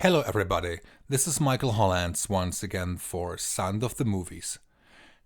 Hello everybody, this is Michael Hollands once again for Sound of the Movies.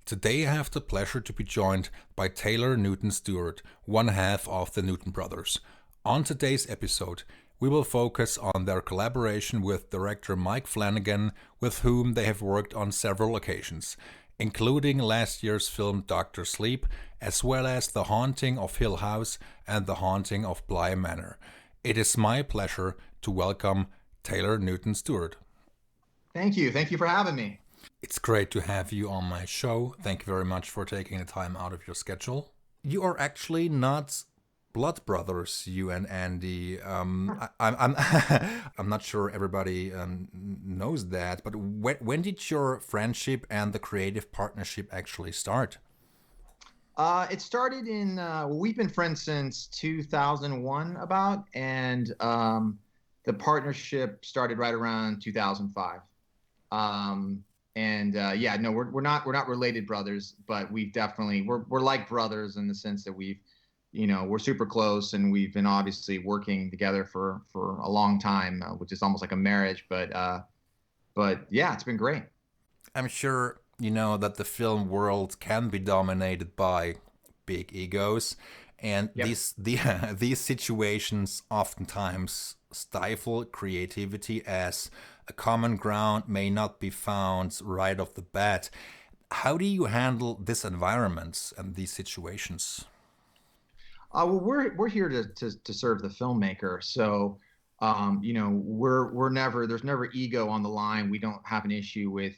Today I have the pleasure to be joined by Taylor Newton Stewart, one half of the Newton brothers. On today's episode, we will focus on their collaboration with director Mike Flanagan, with whom they have worked on several occasions, including last year's film Dr. Sleep, as well as The Haunting of Hill House and The Haunting of Bly Manor. It is my pleasure to welcome Taylor Newton Stewart. Thank you. Thank you for having me. It's great to have you on my show. Thank you very much for taking the time out of your schedule. You are actually not blood brothers, you and Andy. I'm I'm not sure everybody knows that, but when did your friendship and the creative partnership actually start? It started we've been friends since 2001 about, and the partnership started right around 2005. Yeah, no, we're not related brothers, but we're like brothers in the sense that we're super close, and we've been obviously working together for a long time, which is almost like a marriage. But yeah, it's been great. I'm sure you know that the film world can be dominated by big egos, and Yep. these situations oftentimes stifle creativity as a common ground may not be found right off the bat. How do you handle this environment and these situations? Well, we're here to serve the filmmaker. So, we're never there's never ego on the line. We don't have an issue with,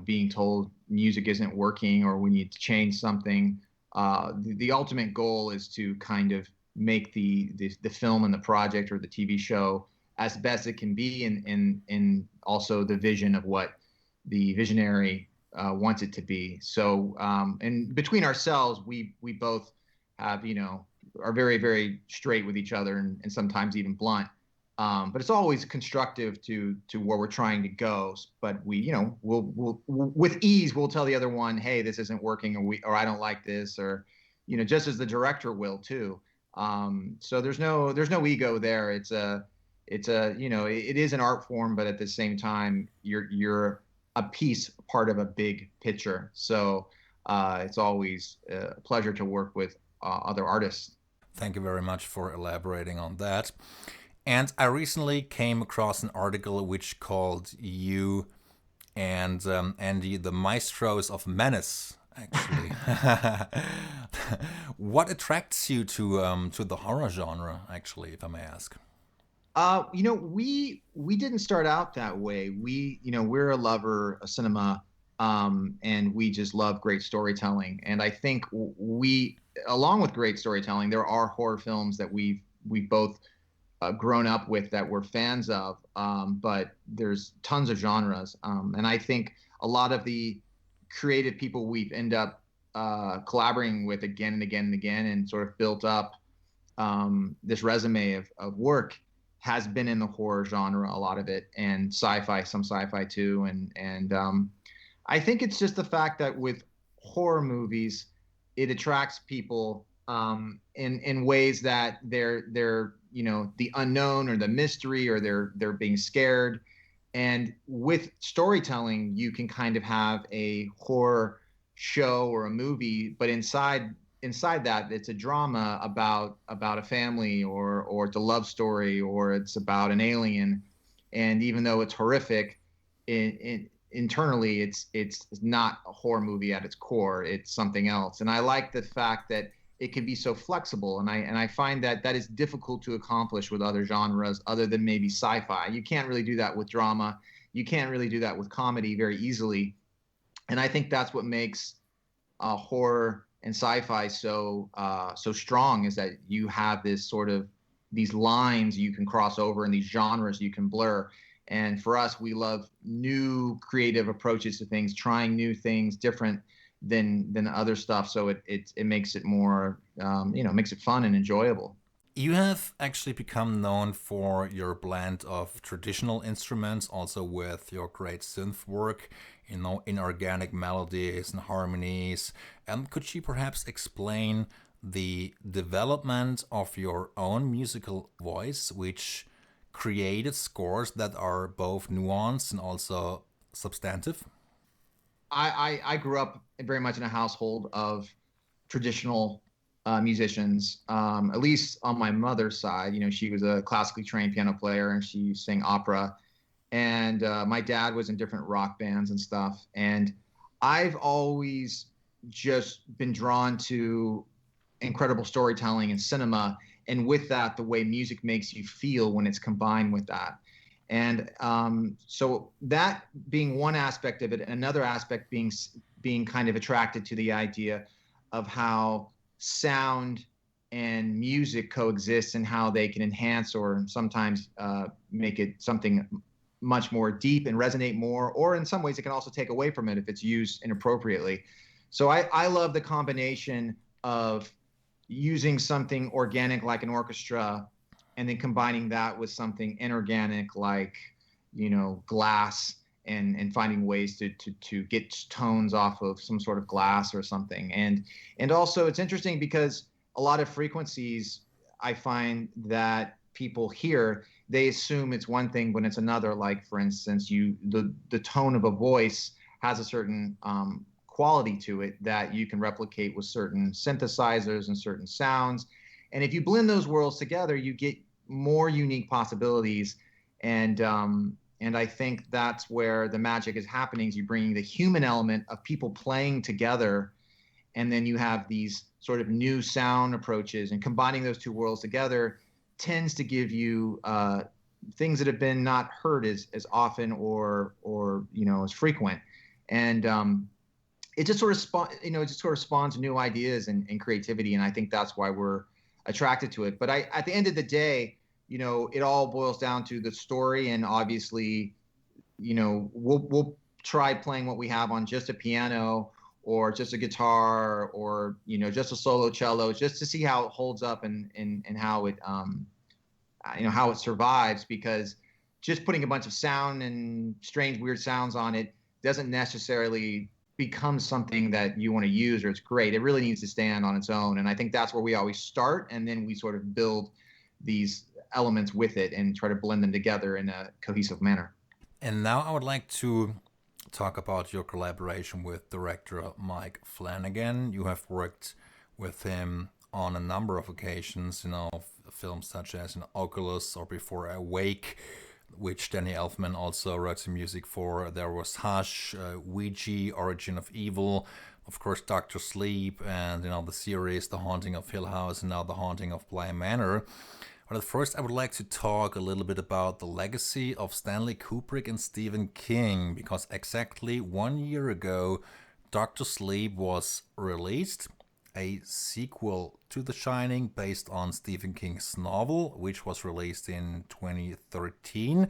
being told music isn't working or we need to change something. The ultimate goal is to kind of make the film and the project or the TV show as best it can be, and also the vision of what the visionary wants it to be. So, and between ourselves, we both have, are very, very straight with each other, and sometimes even blunt. But it's always constructive to where we're trying to go. But we'll with ease we'll tell the other one, hey, this isn't working, or I don't like this, or just as the director will too. So there's no ego there. It is an art form, but at the same time, you're a piece, part of a big picture. So it's always a pleasure to work with other artists. Thank you very much for elaborating on that. And I recently came across an article which called you and Andy the maestros of menace. Actually, what attracts you to the horror genre? Actually, if I may ask. We didn't start out that way. We're a lover of cinema, and we just love great storytelling. And I think along with great storytelling, there are horror films that we've both grown up with that we're fans of. But there's tons of genres, and I think a lot of the creative people we've end up collaborating with again and again and again, and sort of built up this resume of work has been in the horror genre, a lot of it, and sci-fi, some sci-fi too. And I think it's just the fact that with horror movies, it attracts people in ways that they're the unknown or the mystery, or they're being scared. And with storytelling, you can kind of have a horror show or a movie, but inside that, it's a drama about a family, or it's a love story, or it's about an alien. And even though it's horrific, internally, it's not a horror movie at its core. It's something else. And I like the fact that it can be so flexible, and I find that is difficult to accomplish with other genres other than maybe sci-fi. You can't really do that with drama. You can't really do that with comedy very easily. And I think that's what makes horror and sci-fi so strong, is that you have this sort of these lines you can cross over, and these genres you can blur. And for us, we love new creative approaches to things, trying new things, different than other stuff. So it makes it more, makes it fun and enjoyable. You have actually become known for your blend of traditional instruments, also with your great synth work, in organic melodies and harmonies. Could you perhaps explain the development of your own musical voice, which created scores that are both nuanced and also substantive? I grew up very much in a household of traditional musicians, at least on my mother's side. You know, she was a classically trained piano player and she sang opera. And my dad was in different rock bands and stuff. And I've always just been drawn to incredible storytelling and cinema. And with that, the way music makes you feel when it's combined with that. And so that being one aspect of it, another aspect being kind of attracted to the idea of how sound and music coexist and how they can enhance or sometimes make it something much more deep and resonate more, or in some ways it can also take away from it if it's used inappropriately. So I love the combination of using something organic like an orchestra and then combining that with something inorganic like, you know, glass, and finding ways to get tones off of some sort of glass or something. And also it's interesting because a lot of frequencies I find that people hear, they assume it's one thing when it's another. Like for instance, the tone of a voice has a certain quality to it that you can replicate with certain synthesizers and certain sounds. And if you blend those worlds together, you get more unique possibilities. And I think that's where the magic is happening, is you bring the human element of people playing together, and then you have these sort of new sound approaches, and combining those two worlds together tends to give you things that have been not heard as often or you know, as frequent. And it just sort of it just sort of spawns new ideas and creativity, and I think that's why we're attracted to it. But at the end of the day, you know, it all boils down to the story, and obviously, you know, we'll try playing what we have on just a piano or just a guitar or, you know, just a solo cello, just to see how it holds up and how it you know, how it survives, because just putting a bunch of sound and strange weird sounds on it doesn't necessarily become something that you want to use or it's great. It really needs to stand on its own, and I think that's where we always start, and then we sort of build these elements with it and try to blend them together in a cohesive manner. And now I would like to talk about your collaboration with director Mike Flanagan. You have worked with him on a number of occasions, you know, films such as in Oculus or Before I Wake, which Danny Elfman also wrote some music for. There was Hush, Ouija, Origin of Evil, of course Doctor Sleep, and, you know, the series The Haunting of Hill House, and now The Haunting of Bly Manor. But at first I would like to talk a little bit about the legacy of Stanley Kubrick and Stephen King, because exactly 1 year ago Doctor Sleep was released, a sequel to The Shining based on Stephen King's novel, which was released in 2013.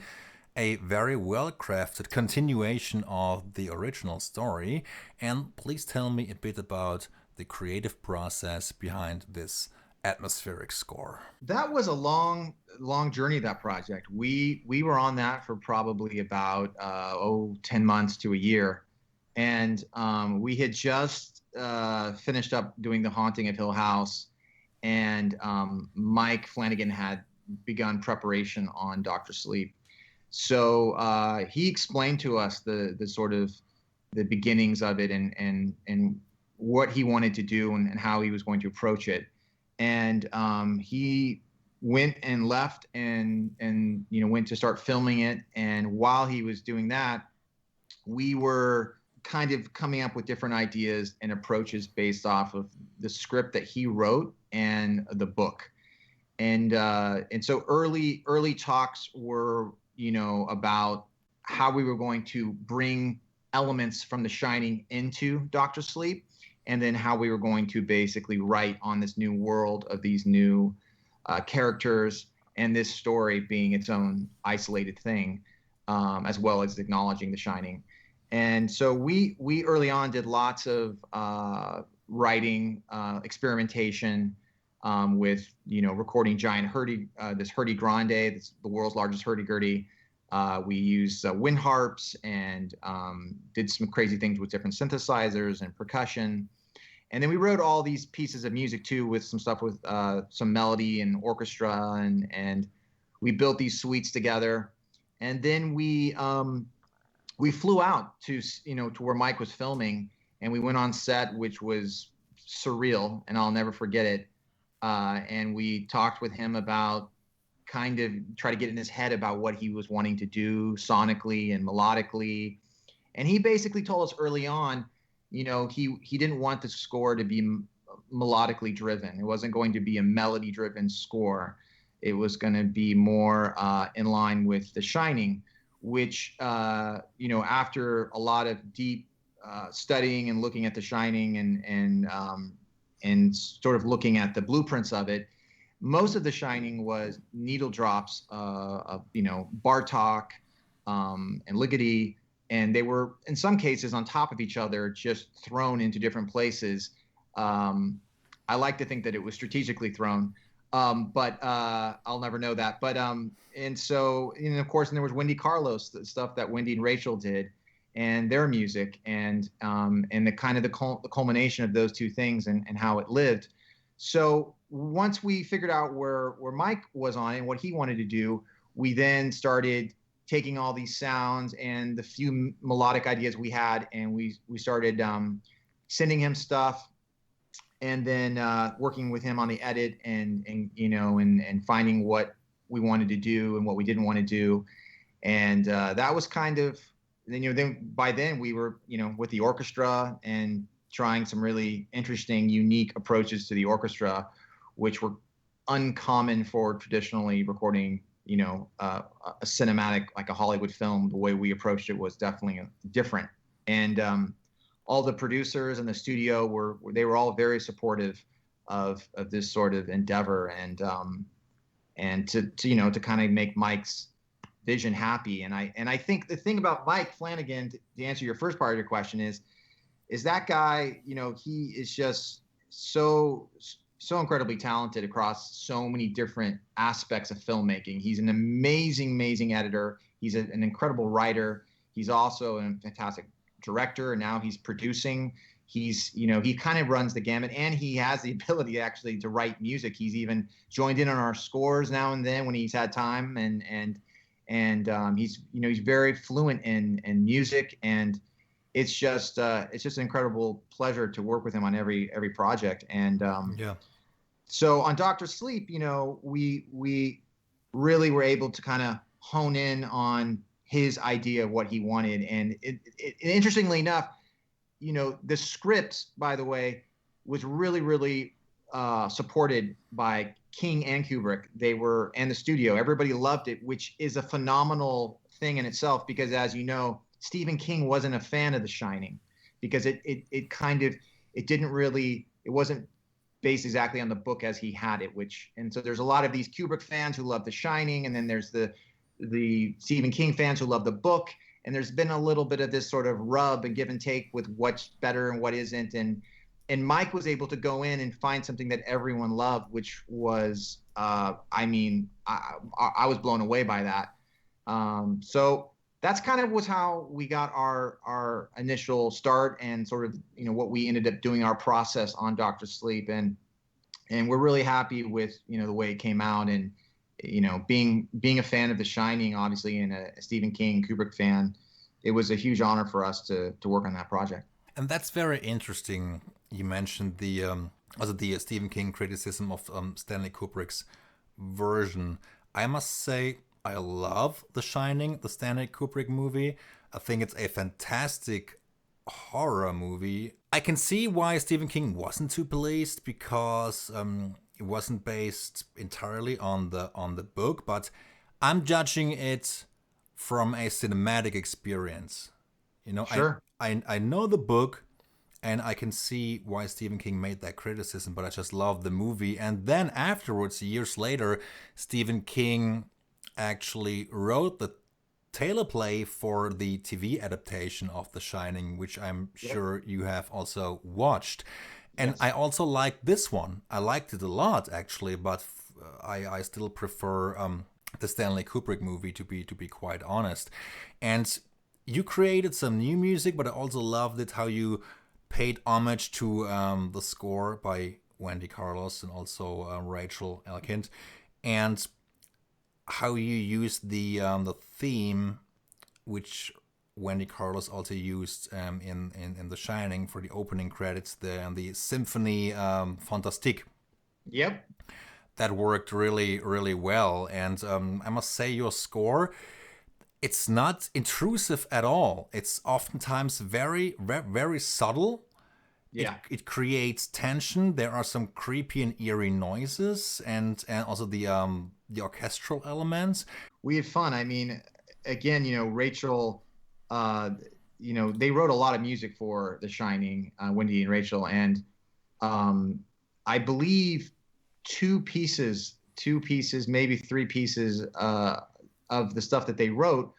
A very well-crafted continuation of the original story. And please tell me a bit about the creative process behind this atmospheric score. That was a long journey, that project. We were on that for probably about 10 months to a year. And we had just finished up doing The Haunting of Hill House, and Mike Flanagan had begun preparation on Dr. Sleep. So he explained to us the sort of the beginnings of it, and what he wanted to do, and how he was going to approach it. And he went and left and you know, went to start filming it. And while he was doing that, we were kind of coming up with different ideas and approaches based off of the script that he wrote and the book. And so early talks were, you know, about how we were going to bring elements from The Shining into Dr. Sleep, and then how we were going to basically write on this new world of these new characters, and this story being its own isolated thing, as well as acknowledging The Shining. And so we early on did lots of writing, experimentation, with, you know, recording giant this hurdy-grande, this the world's largest hurdy-gurdy. We used wind harps and did some crazy things with different synthesizers and percussion. And then we wrote all these pieces of music too, with some stuff with some melody and orchestra, and we built these suites together, and then we flew out to to where Mike was filming, and we went on set, which was surreal, and I'll never forget it. And we talked with him about kind of try to get in his head about what he was wanting to do sonically and melodically. And he basically told us early on, he didn't want the score to be melodically driven. It wasn't going to be a melody driven score. It was going to be more in line with The Shining, which, after a lot of deep studying and looking at The Shining and sort of looking at the blueprints of it, most of The Shining was needle drops of, Bartok and Ligeti, and they were, in some cases, on top of each other, just thrown into different places. I like to think that it was strategically thrown, but I'll never know that. But and so, of course, and there was Wendy Carlos, the stuff that Wendy and Rachel did, and their music, and the kind of the culmination of those two things and how it lived. So once we figured out where Mike was on it and what he wanted to do, we then started taking all these sounds and the few melodic ideas we had, and we started sending him stuff, and then working with him on the edit and finding what we wanted to do and what we didn't want to do, and that was kind of then by then we were with the orchestra and trying some really interesting, unique approaches to the orchestra, which were uncommon for traditionally recording, a cinematic, like a Hollywood film. The way we approached it was definitely different. And all the producers in the studio were all very supportive of this sort of endeavor, and to kind of make Mike's vision happy. And I think the thing about Mike Flanagan, to answer your first part of your question, is that guy, he is just so incredibly talented across so many different aspects of filmmaking. He's an amazing editor. He's an incredible writer. He's also a fantastic director, and now he's producing. He's, he kind of runs the gamut, and he has the ability actually to write music. He's even joined in on our scores now and then when he's had time, and he's, he's very fluent in music, and it's just an incredible pleasure to work with him on every project. And so on Dr. Sleep, we really were able to kind of hone in on his idea of what he wanted. And interestingly enough, the script, by the way, was really supported by King and Kubrick. And the studio. Everybody loved it, which is a phenomenal thing in itself, because as you know, Stephen King wasn't a fan of The Shining, because it wasn't based exactly on the book as he had it, and so there's a lot of these Kubrick fans who love The Shining, and then there's the Stephen King fans who love the book, and there's been a little bit of this sort of rub and give and take with what's better and what isn't, and Mike was able to go in and find something that everyone loved, which was I was blown away by that. So that's kind of was how we got our initial start, and sort of what we ended up doing our process on Dr. Sleep, and we're really happy with the way it came out, and being a fan of The Shining, obviously, and a Stephen King Kubrick fan, it was a huge honor for us to work on that project. And that's very interesting. You mentioned the Stephen King criticism of Stanley Kubrick's version. I must say, I love The Shining, the Stanley Kubrick movie. I think it's a fantastic horror movie. I can see why Stephen King wasn't too pleased, because it wasn't based entirely on the book, but I'm judging it from a cinematic experience. Sure. I know the book, and I can see why Stephen King made that criticism, but I just love the movie. And then afterwards, years later, Stephen King actually wrote the teleplay for the TV adaptation of The Shining, which I'm sure you have also watched. And yes. I also liked this one. I liked it a lot, actually, but I still prefer the Stanley Kubrick movie, to be quite honest. And you created some new music, but I also loved it how you paid homage to the score by Wendy Carlos and also Rachel Elkind. And how you use the theme, which Wendy Carlos also used in The Shining for the opening credits, the Symphony Fantastique. Yep. That worked really, really well. And I must say, your score, it's not intrusive at all. It's oftentimes very, very subtle. Yeah. It creates tension. There are some creepy and eerie noises, and also the orchestral elements. We had fun. I mean, again, Rachel, they wrote a lot of music for The Shining, Wendy and Rachel, and I believe two pieces, maybe three pieces of the stuff that they wrote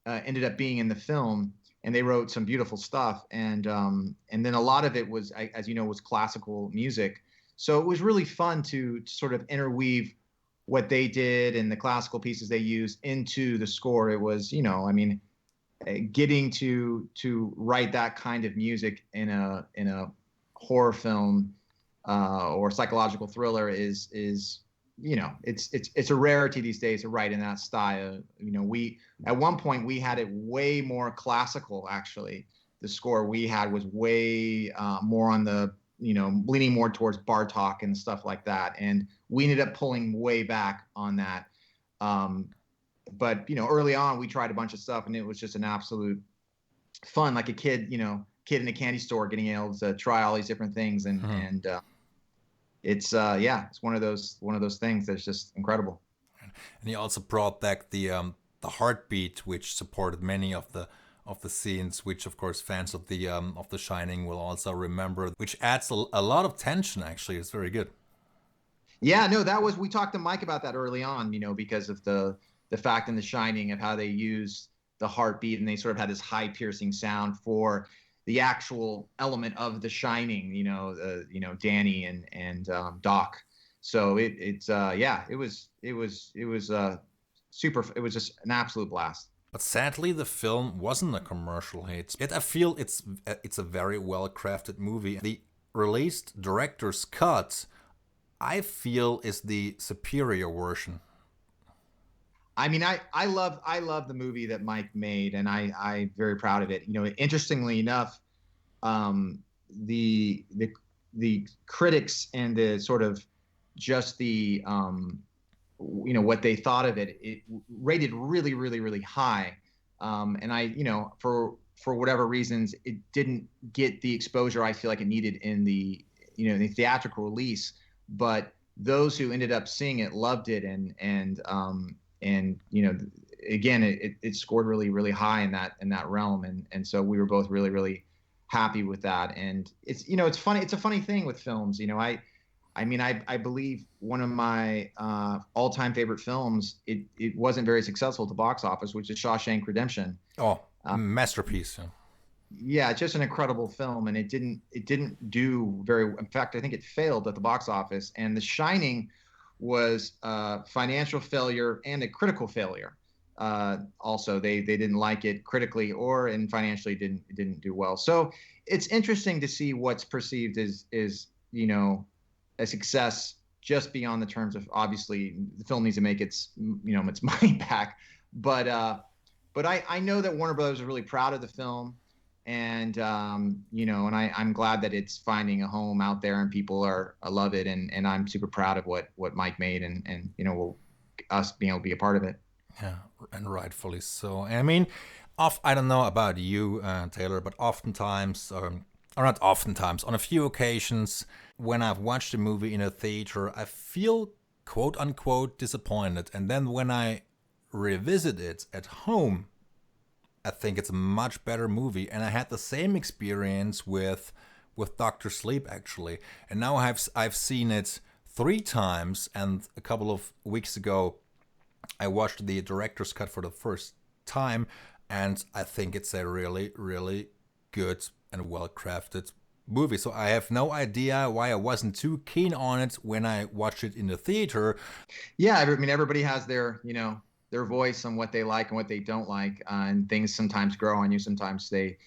ended up being in the film, and they wrote some beautiful stuff. And then a lot of it was, as you know, was classical music. So it was really fun to sort of interweave what they did and the classical pieces they used into the score. It was, I mean, getting to write that kind of music in a horror film or psychological thriller is it's a rarity these days to write in that style. We at one point we had it way more classical. Actually, the score we had was way more on the leaning more towards Bartok and stuff like that, and we ended up pulling way back on that. But early on we tried a bunch of stuff, and it was just an absolute fun, like a kid in a candy store getting able to try all these different things, and it's one of those things that's just incredible. And he also brought back the heartbeat, which supported many of the scenes, which of course fans of the Shining will also remember, which adds a lot of tension. Actually, it's very good. Yeah, no, we talked to Mike about that early on, because of the fact in The Shining of how they use the heartbeat, and they sort of had this high piercing sound for the actual element of The Shining, Danny and Doc. So it was super. It was just an absolute blast. But sadly, the film wasn't a commercial hit. Yet I feel it's a very well crafted movie. The released director's cut, I feel, is the superior version. I mean, I love the movie that Mike made, and I'm very proud of it. Interestingly enough, the critics and the sort of just the what they thought of it rated really, really, really high, and for whatever reasons it didn't get the exposure I feel like it needed in the the theatrical release, but those who ended up seeing it loved it, and again it scored really, really high in that realm, and so we were both really, really happy with that. And it's it's funny, it's a funny thing with films. I believe one of my all-time favorite films, it wasn't very successful at the box office, which is Shawshank Redemption. Oh, masterpiece. Yeah, it's just an incredible film, and it didn't do very. In fact, I think it failed at the box office. And The Shining was a financial failure and a critical failure. Also, they didn't like it critically or and financially didn't do well. So it's interesting to see what's perceived as a success just beyond the terms of, obviously the film needs to make its its money back, but I know that Warner Brothers is really proud of the film, and and I'm glad that it's finding a home out there and people love it, and I'm super proud of what Mike made, and us being able to be a part of it. Yeah, and rightfully so. I mean, I don't know about you, Taylor, but oftentimes, or not oftentimes, on a few occasions, when I've watched a movie in a theater, I feel quote unquote disappointed. And then when I revisit it at home, I think it's a much better movie. And I had the same experience with Dr. Sleep, actually. And now I've seen it 3 times, and a couple of weeks ago I watched the director's cut for the first time, and I think it's a really, really good and well-crafted movie. So I have no idea why I wasn't too keen on it when I watched it in the theater. Yeah, I mean, everybody has their their voice on what they like and what they don't like, and things sometimes grow on you, sometimes they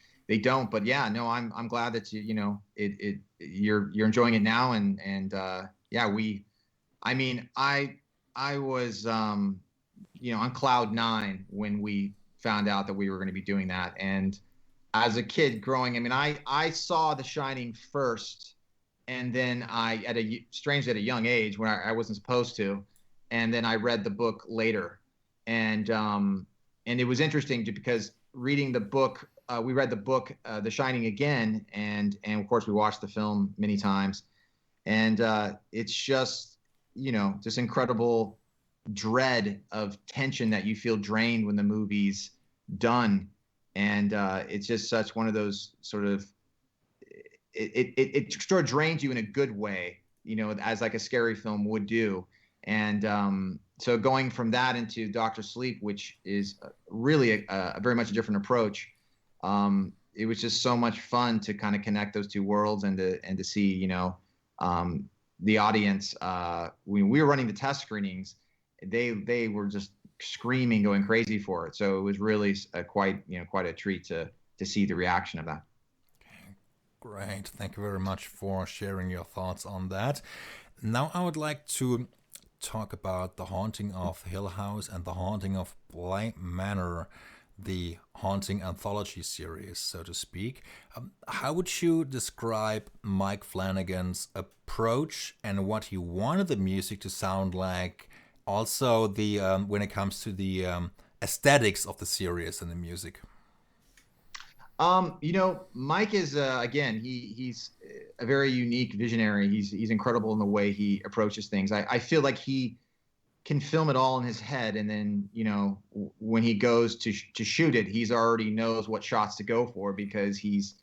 don't. But yeah, no, I'm glad that you're enjoying it now, and yeah, I mean, I was on cloud nine when we found out that we were going to be doing that. And as a kid growing, I mean, I saw The Shining first, and then strangely at a young age when I wasn't supposed to, and then I read the book later, and it was interesting because reading the book, we read the book, The Shining again, and of course we watched the film many times, and it's just this incredible dread of tension that you feel drained when the movie's done, and it's just such one of those sort of it sort of drains you in a good way, as like a scary film would do. And so going from that into Doctor Sleep, which is really a very much a different approach, it was just so much fun to kind of connect those two worlds and to see, the audience. When we were running the test screenings, they were just screaming, going crazy for it. So it was really quite a treat to see the reaction of that. Great. Thank you very much for sharing your thoughts on that. Now I would like to talk about The Haunting of Hill House and The Haunting of Bly Manor, the Haunting anthology series, so to speak. How would you describe Mike Flanagan's approach and what he wanted the music to sound like? Also, the when it comes to the aesthetics of the series and the music. Mike is again, he's a very unique visionary. He's incredible in the way he approaches things. I feel like he can film it all in his head, and then when he goes to shoot it, he's already knows what shots to go for because he's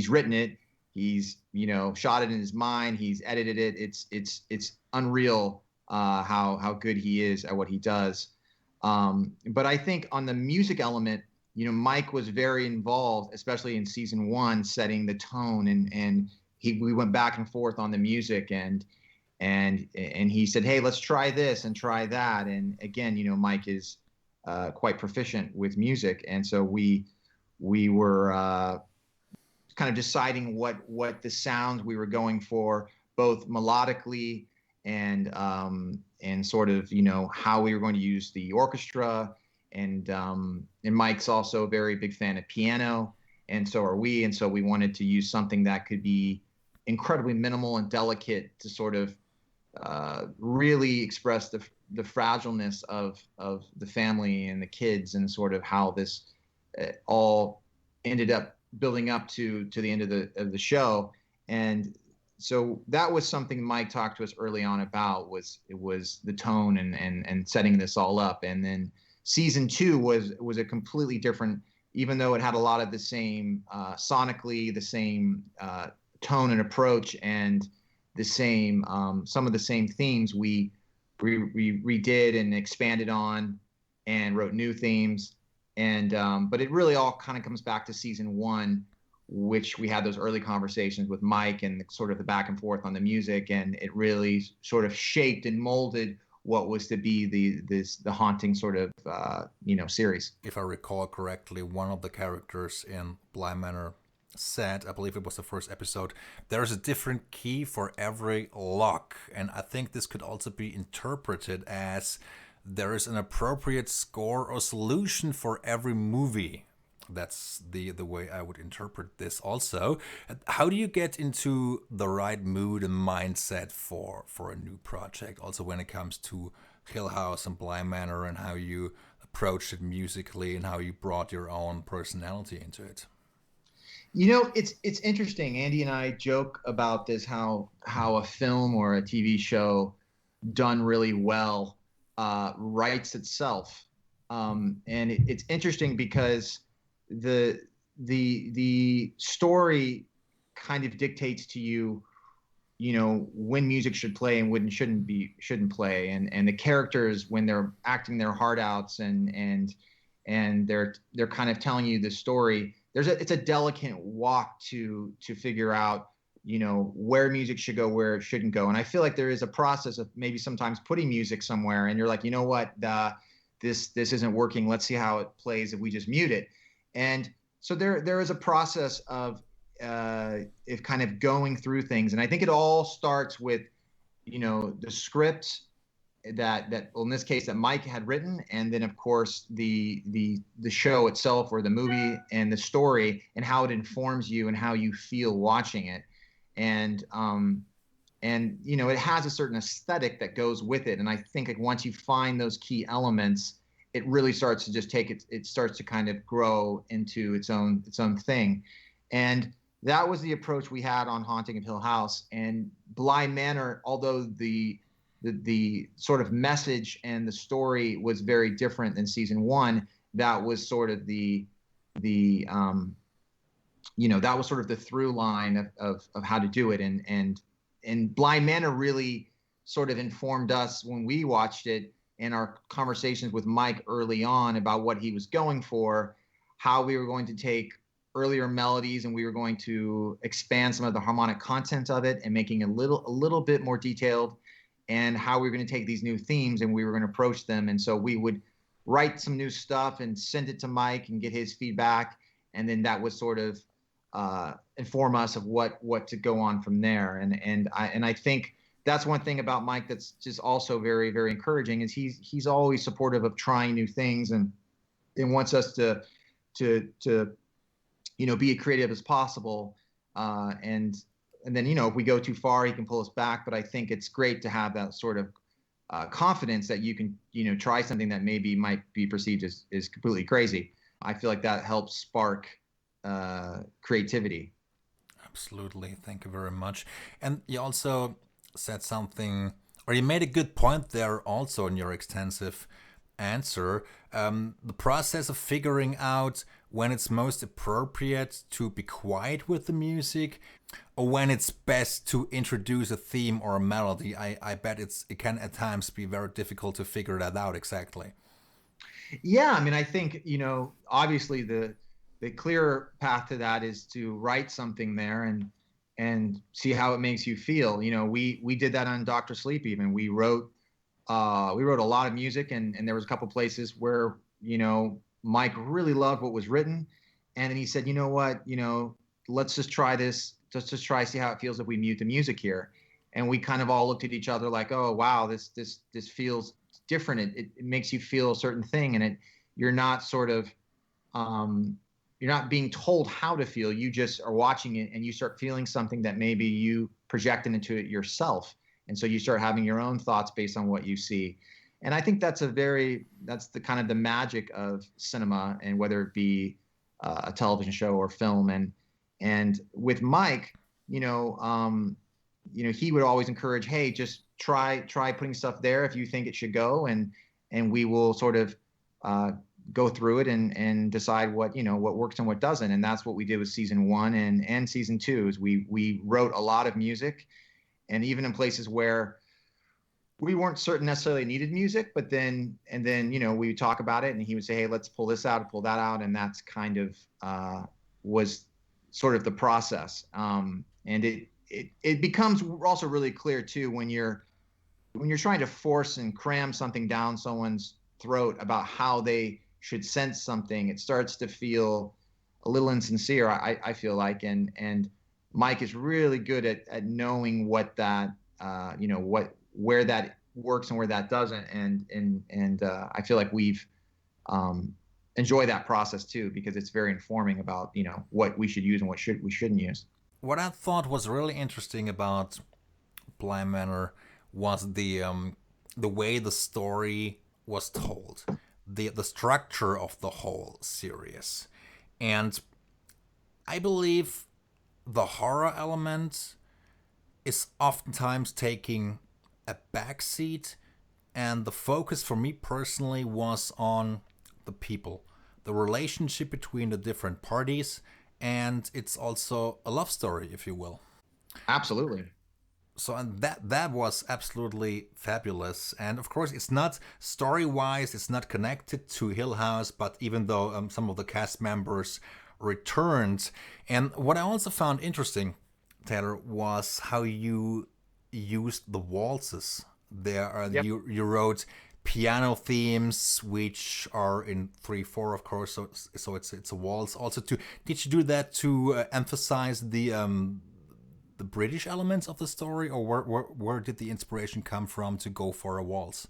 written it, he's shot it in his mind, he's edited it. It's unreal how good he is at what he does. But I think on the music element, Mike was very involved, especially in season one, setting the tone, and we went back and forth on the music, and he said, hey, let's try this and try that. And again, Mike is quite proficient with music, and so we were kind of deciding what the sounds we were going for, both melodically and sort of how we were going to use the orchestra. And Mike's also a very big fan of piano, and so are we. And so we wanted to use something that could be incredibly minimal and delicate to sort of really express the fragileness of the family and the kids, and sort of how this all ended up building up to the end of the show. And so that was something Mike talked to us early on about, was the tone and setting this all up. And then season two was a completely different, even though it had a lot of the same sonically, the same tone and approach, and the same some of the same themes we redid and expanded on and wrote new themes. And but it really all kind of comes back to season one, which we had those early conversations with Mike and sort of the back and forth on the music, and it really sort of shaped and molded what was to be the Haunting sort of series. If I recall correctly, one of the characters in Bly Manor said, I believe it was the first episode, there's a different key for every lock. And I think this could also be interpreted as there is an appropriate score or solution for every movie. That's the way I would interpret this also. How do you get into the right mood and mindset for a new project? Also when it comes to Hill House and Bly Manor, and how you approached it musically and how you brought your own personality into it. It's interesting. Andy and I joke about this, how a film or a TV show done really well writes itself. And it's interesting because the story kind of dictates to you, when music should play and when shouldn't play, and the characters when they're acting their heart outs and they're kind of telling you the story. It's a delicate walk to figure out, where music should go, where it shouldn't go. And I feel like there is a process of maybe sometimes putting music somewhere and you're like, you know what, this isn't working. Let's see how it plays if we just mute it. And so there is a process of kind of going through things. And I think it all starts with, the script that well, in this case that Mike had written, and then of course the show itself or the movie and the story and how it informs you and how you feel watching it, and you know, it has a certain aesthetic that goes with it, and I think like once you find those key elements, it really starts to just take it starts to kind of grow into its own thing. And that was the approach we had on Haunting of Hill House. And Bly Manor, although the sort of message and the story was very different than season one, that was sort of the you know, that was sort of the through line of how to do it. And Bly Manor really sort of informed us when we watched it, in our conversations with Mike early on about what he was going for, how we were going to take earlier melodies and we were going to expand some of the harmonic content of it and making it a little bit more detailed, and how we were going to take these new themes and we were going to approach them. And so we would write some new stuff and send it to Mike and get his feedback, and then that would sort of inform us of what to go on from there. And I think that's one thing about Mike that's just also very, very encouraging, is he's always supportive of trying new things and wants us to you know, be as creative as possible. And then, you know, if we go too far, he can pull us back. But I think it's great to have that sort of confidence that you can, you know, try something that maybe might be perceived as completely crazy. I feel like that helps spark creativity. Absolutely. Thank you very much. And you also said something, or you made a good point there also in your extensive answer. The process of figuring out when it's most appropriate to be quiet with the music, or when it's best to introduce a theme or a melody. I bet it can at times be very difficult to figure that out exactly. Yeah, I mean, I think, you know, obviously the clear path to that is to write something there and see how it makes you feel. You know, we did that on Dr. Sleep. Even we wrote a lot of music, and there was a couple places where, you know, Mike really loved what was written, and then he said, you know what, you know, let's just try this. Let's just try see how it feels if we mute the music here. And we kind of all looked at each other like, oh wow, this feels different. It makes you feel a certain thing, and you're not sort of you're not being told how to feel. You just are watching it and you start feeling something that maybe you projected into it yourself. And so you start having your own thoughts based on what you see. And I think that's the kind of the magic of cinema, and whether it be a television show or film. And with Mike, you know, he would always encourage, hey, just try putting stuff there if you think it should go, and we will sort of go through it and decide what works and what doesn't. And that's what we did with season one and season two, is we wrote a lot of music, and even in places where we weren't certain necessarily needed music, but then you know, we would talk about it and he would say, hey, let's pull this out and pull that out. And that's kind of was sort of the process. And it becomes also really clear too when you're trying to force and cram something down someone's throat about how they should sense something. It starts to feel a little insincere, I feel like, and Mike is really good at knowing what that where that works and where that doesn't, and I feel like we've enjoyed that process too, because it's very informing about, you know, what we should use and what we shouldn't use. What I thought was really interesting about Bly Manor was the way the story was told, the structure of the whole series. And I believe the horror element is oftentimes taking a backseat, and the focus for me personally was on the people, the relationship between the different parties, and it's also a love story, if you will. Absolutely. So, and that was absolutely fabulous. And of course, it's not story wise, it's not connected to Hill House, but even though some of the cast members returned. And what I also found interesting, Taylor, was how you used the waltzes. Yep. You wrote piano themes, which are in 3/4, of course. So it's a waltz. Also, did you do that to emphasize the British elements of the story, or where did the inspiration come from to go for a waltz?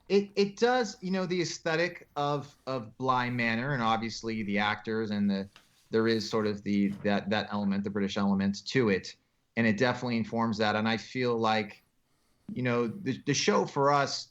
It does, the aesthetic of Bly Manor, and obviously the actors, and there is sort of that element, the British element to it, and it definitely informs that. And I feel like, the show for us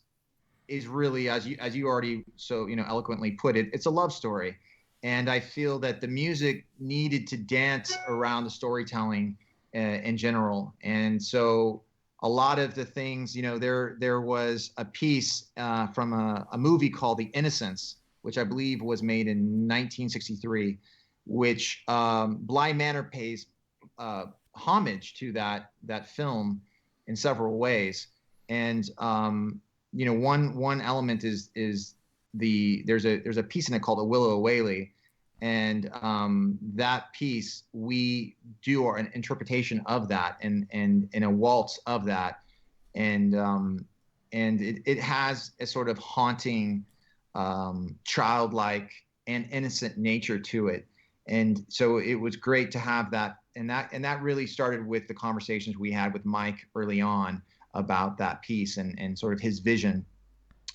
is really, as you already so eloquently put it, it's a love story, and I feel that the music needed to dance around the storytelling in general, and so a lot of the things, there was a piece from a movie called The Innocents, which I believe was made in 1963, which Bly Manor pays homage to that film in several ways. And one element is there's a piece in it called A Willow Waly, and that piece, we do an interpretation of that, and in a waltz of that, and it has a sort of haunting, childlike and innocent nature to it. And so it was great to have that, and that really started with the conversations we had with Mike early on about that piece, and sort of his vision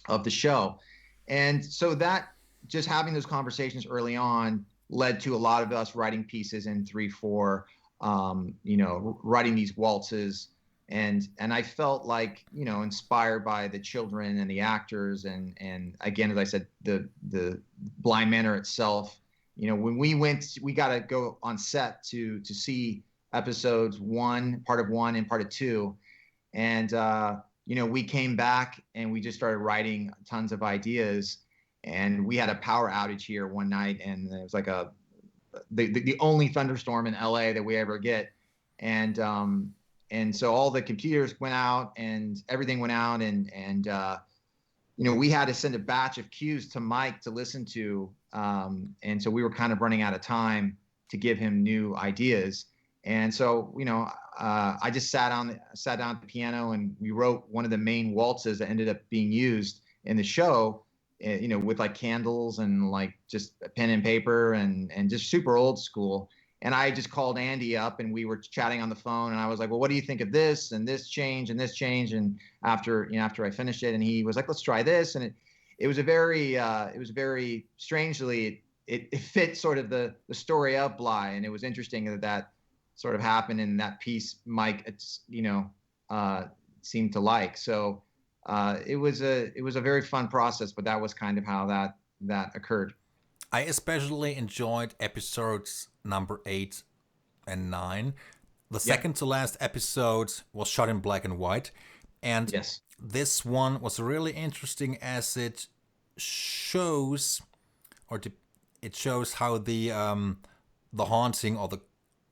of the show. And so that, just having those conversations early on, led to a lot of us writing pieces in 3/4, writing these waltzes, and I felt like, inspired by the children and the actors, and again, as I said, the Bly Manor itself. When we got to go on set to see episodes part of one and part of two, and we came back and we just started writing tons of ideas. And we had a power outage here one night, and it was like the only thunderstorm in LA that we ever get. And so all the computers went out and everything went out, and we had to send a batch of cues to Mike to listen to. And so we were kind of running out of time to give him new ideas. And so, I just sat down at the piano, and we wrote one of the main waltzes that ended up being used in the show, with like candles and like just pen and paper, and just super old school. And I just called Andy up, and we were chatting on the phone, and I was like, well, what do you think of this and this change and this change? And after I finished it, and he was like, let's try this. And it was very strangely, it fit sort of the story of Bly. And it was interesting that sort of happened in that piece Mike, seemed to like. So it was a very fun process, but that was kind of how that occurred. I especially enjoyed episodes number 8 and 9. The second to last episode was shot in black and white, and yes, this one was really interesting as it shows, it shows how the haunting, or the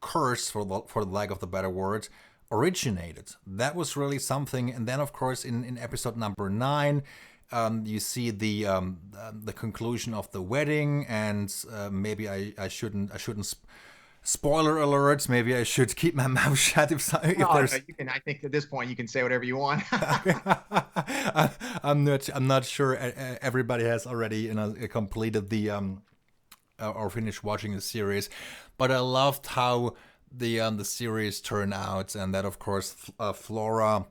curse, for the lack of the better word, originated. That was really something. And then, of course, in episode number 9, you see the conclusion of the wedding, and maybe I shouldn't spoiler alerts. Maybe I should keep my mouth shut if there's. You can. I think at this point you can say whatever you want. I'm not sure everybody has already completed the or finished watching the series, but I loved how the series turned out, and that, of course, Flora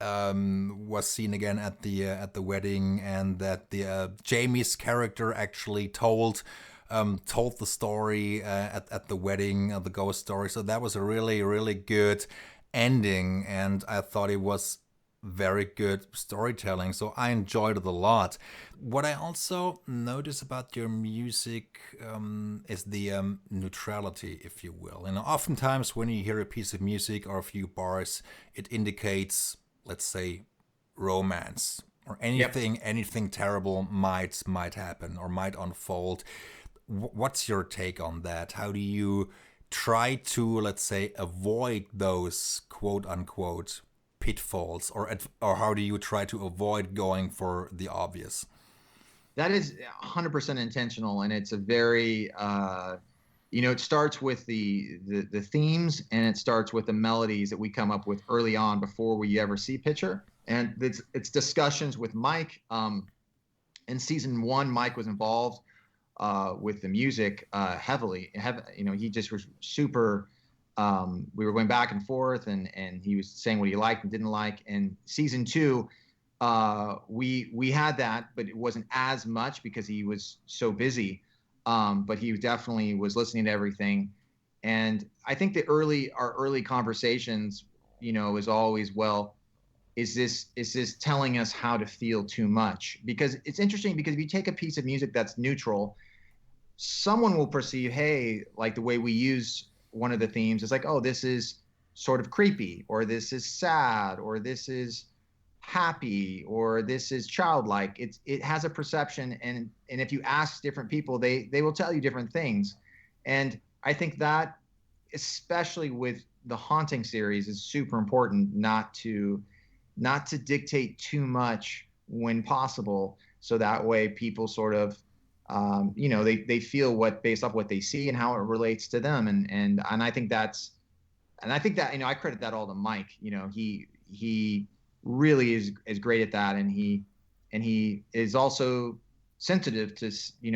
was seen again at the wedding, and that the Jamie's character actually told the story at the wedding, the ghost story. So that was a really, really good ending, and I thought it was very good storytelling. So I enjoyed it a lot. What I also notice about your music is the neutrality, if you will. And oftentimes when you hear a piece of music or a few bars, it indicates, let's say, romance, or anything terrible might happen or might unfold. What's your take on that? How do you try to, let's say, avoid those quote unquote pitfalls, or how do you try to avoid going for the obvious? That is 100% intentional, and it's a very it starts with the themes, and it starts with the melodies that we come up with early on before we ever see picture. And it's discussions with Mike. In season 1, Mike was involved with the music heavily. He just was super we were going back and forth, and he was saying what he liked and didn't like. And season 2, we had that, but it wasn't as much because he was so busy. But he definitely was listening to everything. And I think our early conversations, is always, well, is this telling us how to feel too much? Because it's interesting, because if you take a piece of music that's neutral, someone will perceive, hey, like the way we use one of the themes is like, oh, this is sort of creepy, or this is sad, or this is happy, or this is childlike. It has a perception, and if you ask different people, they will tell you different things. And I think that, especially with the Haunting series, is super important not to dictate too much when possible, so that way people sort of they feel what, based off what they see and how it relates to them. And I think that, I credit that all to Mike. He really is great at that, and he is also sensitive to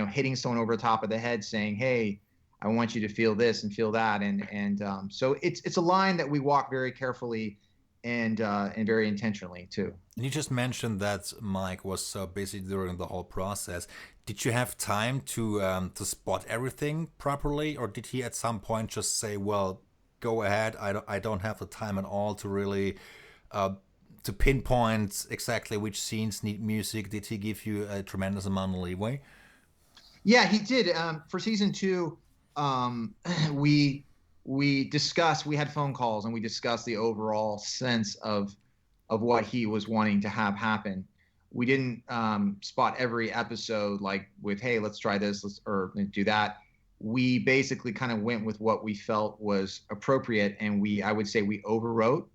hitting someone over the top of the head, saying, hey, I want you to feel this and feel that. And so it's a line that we walk very carefully and very intentionally too. You just mentioned that Mike was so busy during the whole process. Did you have time to spot everything properly, or did he at some point just say, "Well, go ahead. I don't have the time at all to really to pinpoint exactly which scenes need music"? Did he give you a tremendous amount of leeway? Yeah, he did. For season 2, we discussed. We had phone calls, and we discussed the overall sense of what he was wanting to have happen. We didn't spot every episode, like with, hey, let's try this, or do that. We basically kind of went with what we felt was appropriate, and I would say we overwrote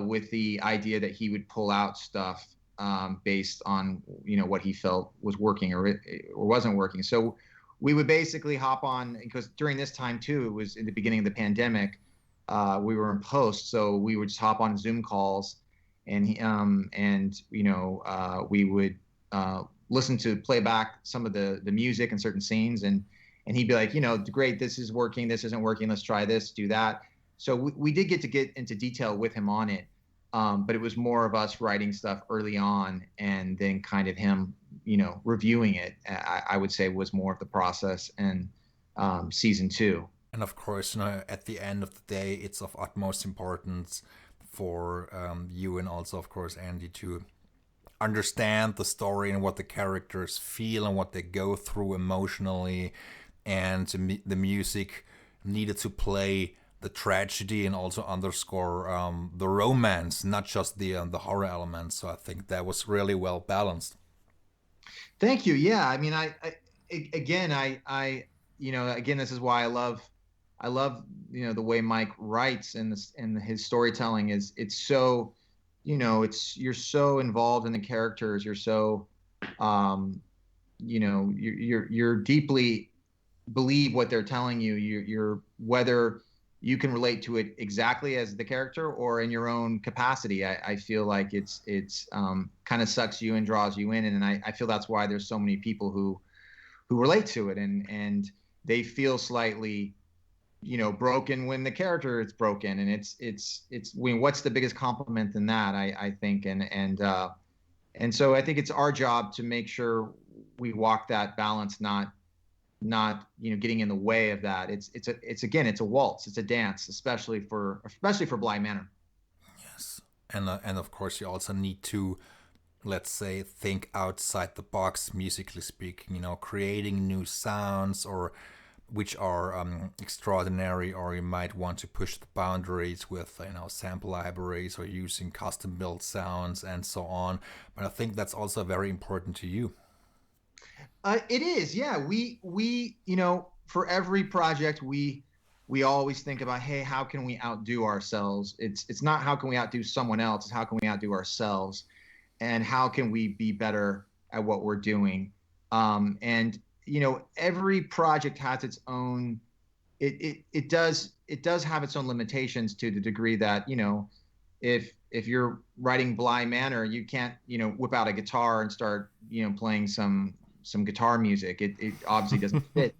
with the idea that he would pull out stuff based on what he felt was working or wasn't working. So we would basically hop on, because during this time too, it was in the beginning of the pandemic. We were in post, so we would just hop on Zoom calls, and we would listen to play back some of the music and certain scenes, and he'd be like, great, this is working, this isn't working, let's try this, do that. So we did get into detail with him on it, but it was more of us writing stuff early on, and then kind of him, reviewing it. I would say was more of the process in season 2. And of course, at the end of the day, it's of utmost importance for you, and also, of course, Andy, to understand the story and what the characters feel and what they go through emotionally, and the music needed to play the tragedy and also underscore the romance, not just the horror elements. So I think that was really well balanced. Thank you. Yeah, I mean, again, this is why I love the way Mike writes, and his storytelling it's so, you're so involved in the characters, you're so you're deeply believe what they're telling you. You're whether you can relate to it exactly as the character or in your own capacity. I feel like it's kind of sucks you and draws you in, and I feel that's why there's so many people who relate to it, and they feel slightly broken when the character is broken. And it's what's the biggest compliment than that, I think. And so I think it's our job to make sure we walk that balance, not getting in the way of that. It's a waltz, it's a dance, especially for Bly Manor. Yes, and of course you also need to, let's say, think outside the box, musically speaking. Creating new sounds, or which are extraordinary, or you might want to push the boundaries with sample libraries, or using custom built sounds and so on. But I think that's also very important to you. It is, yeah. We for every project we always think about, hey, how can we outdo ourselves? It's not how can we outdo someone else, it's how can we outdo ourselves, and how can we be better at what we're doing. And every project has its own. It does have its own limitations, to the degree that if you're writing Bly Manor, you can't whip out a guitar and start playing some guitar music. It obviously doesn't fit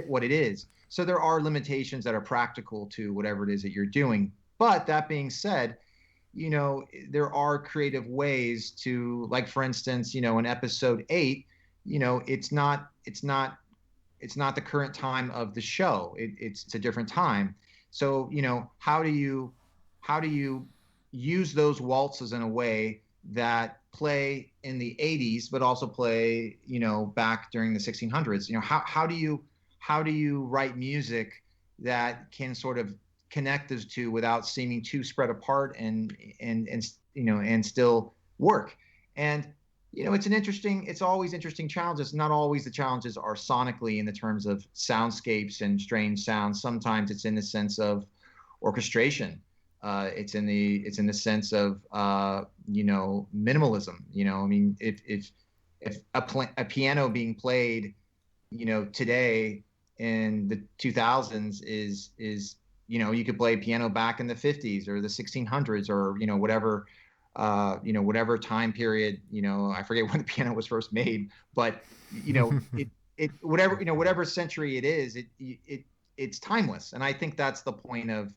what it is. So there are limitations that are practical to whatever it is that you're doing. But that being said, there are creative ways to, like, for instance, in episode 8, it's not the current time of the show. It's a different time. So, how do you use those waltzes in a way that play in the 80s, but also play, back during the 1600s? How do you write music that can sort of connect those two without seeming too spread apart and still work? And it's always interesting challenges. Not always the challenges are sonically in the terms of soundscapes and strange sounds. Sometimes it's in the sense of orchestration. It's in the sense of minimalism. I mean, if a piano being played, today in the 2000s is you could play piano back in the 50s or the 1600s or whatever time period, I forget when the piano was first made, but whatever century it is, it's timeless. And I think that's the point of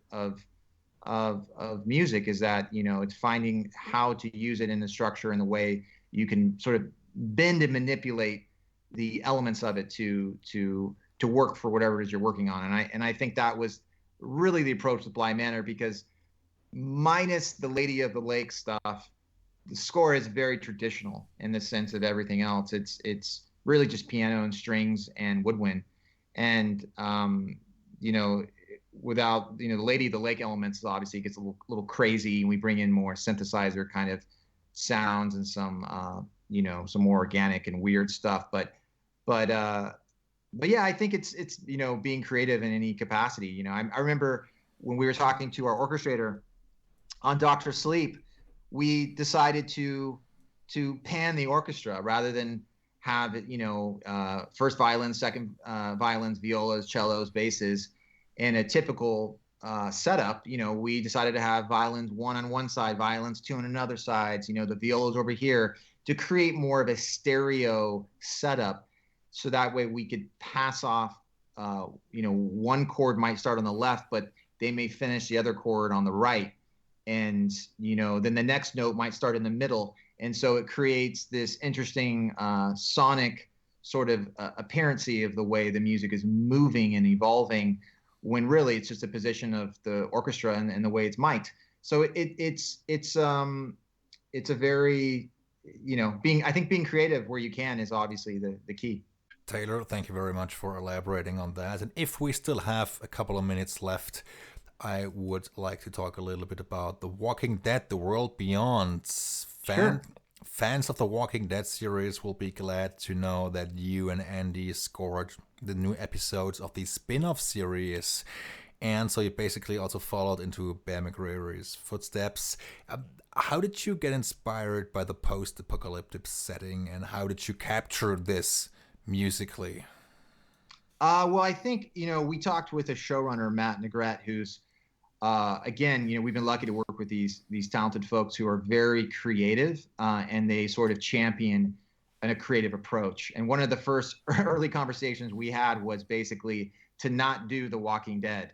music, is that, it's finding how to use it in the structure and the way you can sort of bend and manipulate the elements of it to work for whatever it is you're working on. And I think that was really the approach with Bly Manor, because minus the Lady of the Lake stuff, the score is very traditional in the sense of everything else. It's really just piano and strings and woodwind, and without the Lady of the Lake elements, obviously it gets a little crazy, and we bring in more synthesizer kind of sounds and some more organic and weird stuff. But yeah, I think it's being creative in any capacity. I remember when we were talking to our orchestrator on Dr. Sleep, we decided to pan the orchestra rather than have it, first violins, second violins, violas, cellos, basses in a typical setup. We decided to have violins one on one side, violins two on another side, the violas over here, to create more of a stereo setup. So that way we could pass off, one chord might start on the left, but they may finish the other chord on the right. And, then the next note might start in the middle. And so it creates this interesting sonic sort of appearancy of the way the music is moving and evolving, when really it's just a position of the orchestra and the way it's mic'd. So it's a very, I think being creative where you can is obviously the key. Taylor, thank you very much for elaborating on that. And if we still have a couple of minutes left, I would like to talk a little bit about The Walking Dead, The World Beyond. Sure. Fans of The Walking Dead series will be glad to know that you and Andy scored the new episodes of the spin-off series. And so you basically also followed into Bear McCreary's footsteps. How did you get inspired by the post-apocalyptic setting, and how did you capture this musically? Well, I think, we talked with a showrunner, Matt Negrete, who's, again, we've been lucky to work with these talented folks who are very creative, and they sort of champion a creative approach. And one of the first early conversations we had was basically to not do The Walking Dead.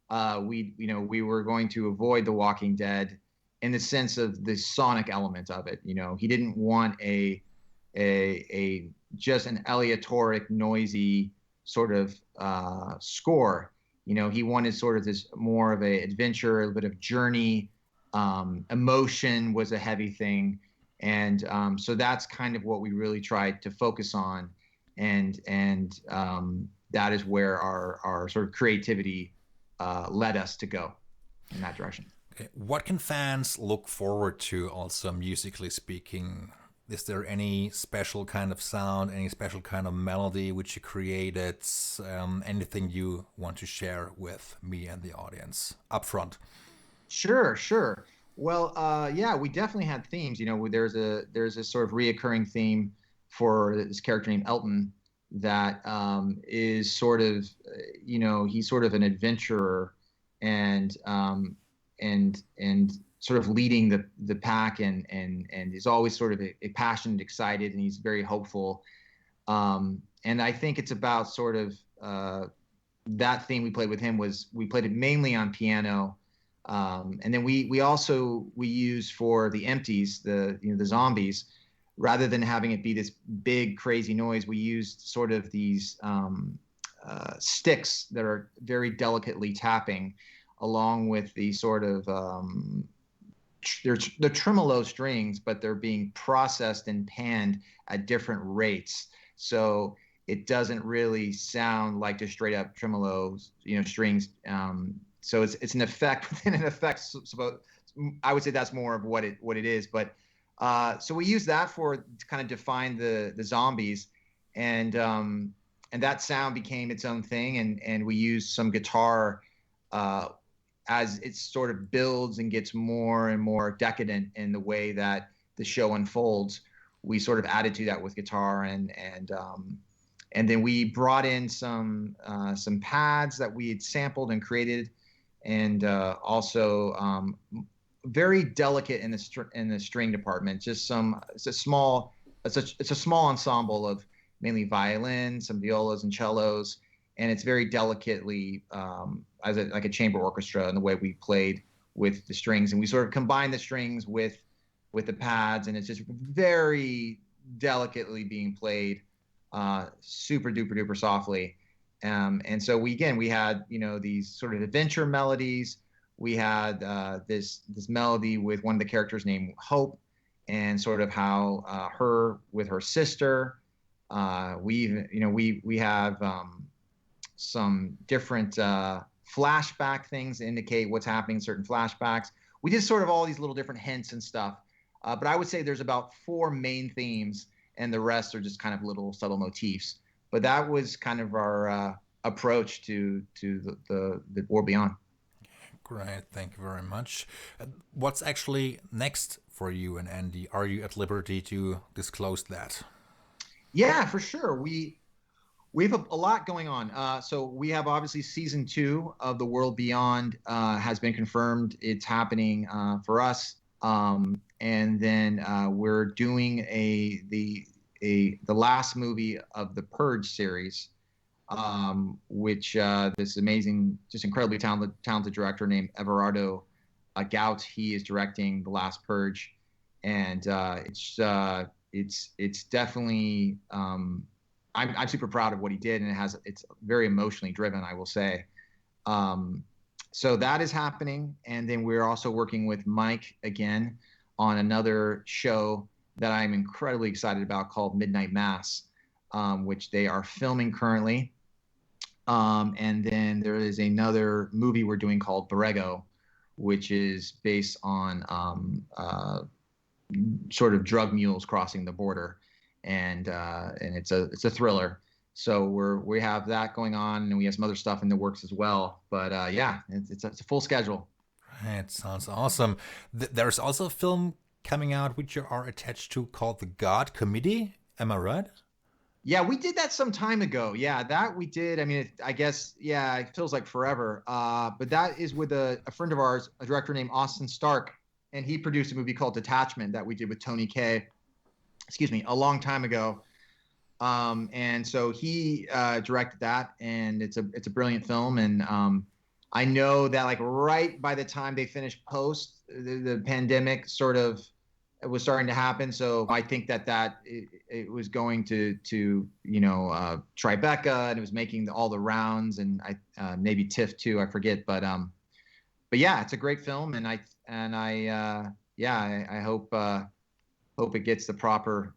We were going to avoid The Walking Dead in the sense of the sonic element of it. He didn't want a just an aleatoric, noisy sort of score. He wanted sort of this more of a adventure, a bit of journey. Emotion was a heavy thing, and so that's kind of what we really tried to focus on, and that is where our sort of creativity led us to go in that direction. Okay. What can fans look forward to, also musically speaking? Is there any special kind of sound, any special kind of melody which you created? Anything you want to share with me and the audience up front? Sure. Well, yeah, we definitely had themes. There's a sort of reoccurring theme for this character named Elton that is sort of, he's sort of an adventurer and sort of leading the pack and is always sort of a passionate, excited, and he's very hopeful. And I think it's about sort of that theme we played with him was we played it mainly on piano. And then we used for the empties, the zombies, rather than having it be this big crazy noise, we used sort of these sticks that are very delicately tapping, along with the sort of they're tremolo strings, but they're being processed and panned at different rates. So it doesn't really sound like just straight up tremolo, strings. So it's an effect within an effect. So I would say that's more of what it is. But so we use that to kind of define the zombies, and that sound became its own thing. And we used some guitar as it sort of builds and gets more and more decadent in the way that the show unfolds. We sort of added to that with guitar, and then we brought in some pads that we had sampled and created, and also very delicate in the string department. It's a small ensemble of mainly violin, some violas and cellos, and it's very delicately like a chamber orchestra in the way we played with the strings, and we sort of combine the strings with the pads, and it's just very delicately being played, super duper duper softly. And so we had these sort of adventure melodies. We had this melody with one of the characters named Hope, and sort of how her with her sister. We have some different flashback things that indicate what's happening in certain flashbacks. We did sort of all these little different hints and stuff. But I would say there's about 4 main themes, and the rest are just kind of little subtle motifs. But that was kind of our approach to the War Beyond. Great, thank you very much. What's actually next for you and Andy? Are you at liberty to disclose that? Yeah, for sure. We have a lot going on. So we have obviously season 2 of The World Beyond has been confirmed. It's happening for us. And then we're doing the last movie of the Purge series, which this amazing, just incredibly talented director named Everardo Gout, he is directing The Last Purge, and it's definitely I'm super proud of what he did, and it's very emotionally driven, I will say. So that is happening, and then we're also working with Mike again on another show that I'm incredibly excited about called Midnight Mass, which they are filming currently. And then there is another movie we're doing called Borrego, which is based on sort of drug mules crossing the border, and it's a thriller. So we have that going on, and we have some other stuff in the works as well. But yeah, it's a full schedule. Right, sounds awesome. There's also a film coming out which you are attached to called The God Committee. Am I right? Yeah, we did that some time ago. Yeah, that we did. I mean, I guess, yeah, it feels like forever. But that is with a friend of ours, a director named Austin Stark, and he produced a movie called Detachment that we did with Tony Kaye, a long time ago. And so he directed that, and it's a brilliant film. And I know that like right by the time they finished post, the pandemic sort of was starting to happen. So I think that it was going to Tribeca, and it was making all the rounds, and maybe TIFF too, I forget. But yeah, it's a great film, and I hope it gets the proper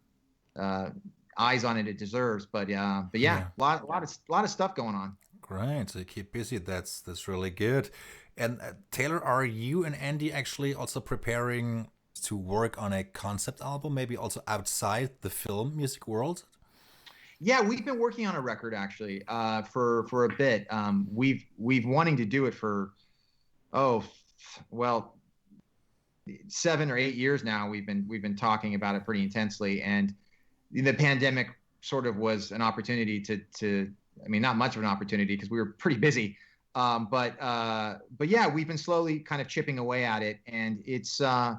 eyes on it deserves. But yeah, a lot of stuff going on. Great, so you keep busy. That's really good. And Taylor, are you and Andy actually also preparing to work on a concept album, maybe also outside the film music world? Yeah, we've been working on a record actually for a bit. We've wanting to do it for 7 or 8 years now. We've been talking about it pretty intensely, and the pandemic sort of was an opportunity to I mean, not much of an opportunity because we were pretty busy. But yeah, we've been slowly kind of chipping away at it, and it's I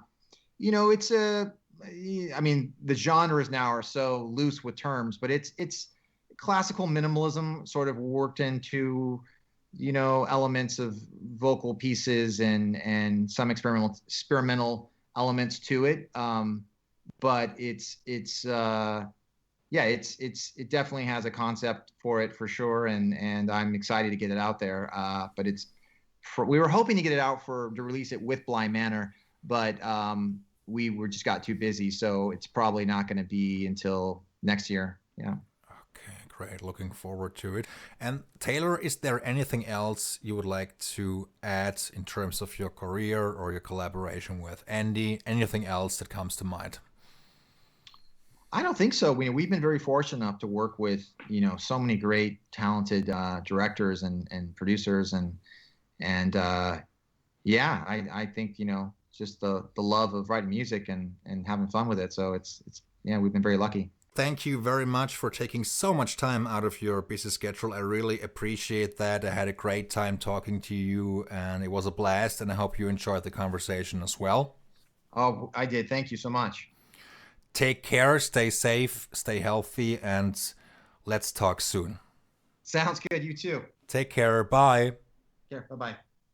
mean, the genres now are so loose with terms, but it's classical minimalism sort of worked into elements of vocal pieces and some experimental elements to it. But it definitely has a concept for it for sure, and I'm excited to get it out there. But we were hoping to get it out to release it with Bly Manor, but we just got too busy, so it's probably not going to be until next year. Yeah. Okay, great. Looking forward to it. And Taylor, is there anything else you would like to add in terms of your career or your collaboration with Andy? Anything else that comes to mind? I don't think so. We've been very fortunate enough to work with, so many great, talented directors and producers, and yeah, I think, just the love of writing music and having fun with it. So yeah, we've been very lucky. Thank you very much for taking so much time out of your busy schedule. I really appreciate that. I had a great time talking to you, and it was a blast, and I hope you enjoyed the conversation as well. Oh, I did. Thank you so much. Take care, stay safe, stay healthy, and let's talk soon. Sounds good. You too. Take care. Bye. Yeah. Bye-bye.